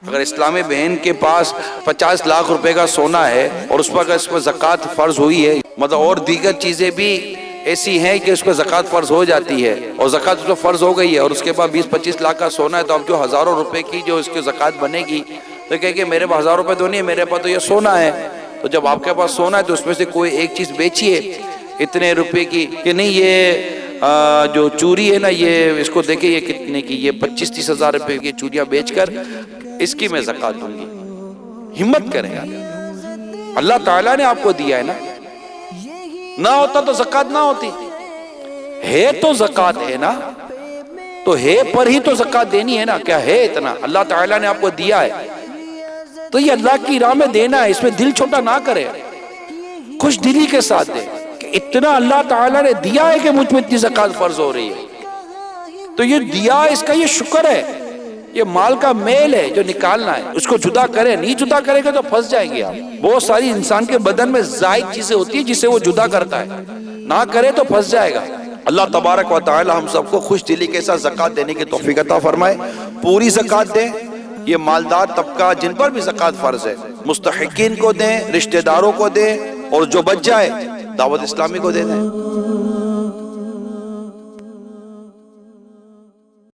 اگر اسلامی بہن کے پاس 50 لاکھ روپے کا سونا ہے اور اس پر زکوٰۃ فرض ہوئی ہے، مطلب اور دیگر چیزیں بھی ایسی ہیں کہ اس پر زکوٰۃ فرض ہو جاتی ہے اور زکوٰۃ اس پر فرض ہو گئی ہے، اور اس کے بعد 20-25 لاکھ کا سونا ہے، تو اب جو ہزاروں روپے کی جو اس کی زکوٰۃ بنے گی تو کہے کہ میرے پاس 1000 روپے تو نہیں ہے، میرے پاس تو یہ سونا ہے۔ تو جب آپ کے پاس سونا ہے تو اس میں سے کوئی ایک چیز بیچیے اتنے روپے کی، کہ نہیں یہ جو چوری ہے نا، یہ اس کو دیکھیں یہ کتنے کی، یہ 25-30 ہزار روپے کی چوریاں بیچ کر اس کی میں زکوٰۃ دوں گی۔ ہمت کریں گا، اللہ تعالیٰ نے آپ کو دیا ہے نا، نہ ہوتا تو زکوٰۃ نہ ہوتی، ہے تو زکوٰۃ ہے نا، تو ہے پر ہی تو زکوٰۃ دینی ہے نا، کیا ہے اتنا اللہ تعالیٰ نے آپ کو دیا ہے تو یہ اللہ کی راہ میں دینا ہے، اس میں دل چھوٹا نہ کرے، خوش دلی کے ساتھ دے کہ اتنا اللہ تعالیٰ نے دیا ہے کہ مجھ پہ اتنی زکوٰۃ فرض ہو رہی ہے، تو یہ دیا اس کا یہ شکر ہے۔ یہ مال کا میل ہے جو نکالنا ہے، اس کو جدا کرے، نہیں جدا کرے گا تو پھنس جائیں گے آپ۔ بہت ساری انسان کے بدن میں زائد چیزیں ہوتی ہیں جسے وہ جدا کرتا ہے، نہ کرے تو پھنس جائے گا۔ اللہ تبارک و تعالی ہم سب کو خوش دلی کے ساتھ زکوٰۃ دینے کی توفیق عطا فرمائے، پوری زکوٰۃ دیں۔ یہ مالدار طبقہ جن پر بھی زکوٰۃ فرض ہے، مستحقین کو دیں، رشتہ داروں کو دیں، اور جو بچ جائے دعوت اسلامی کو دے دیں۔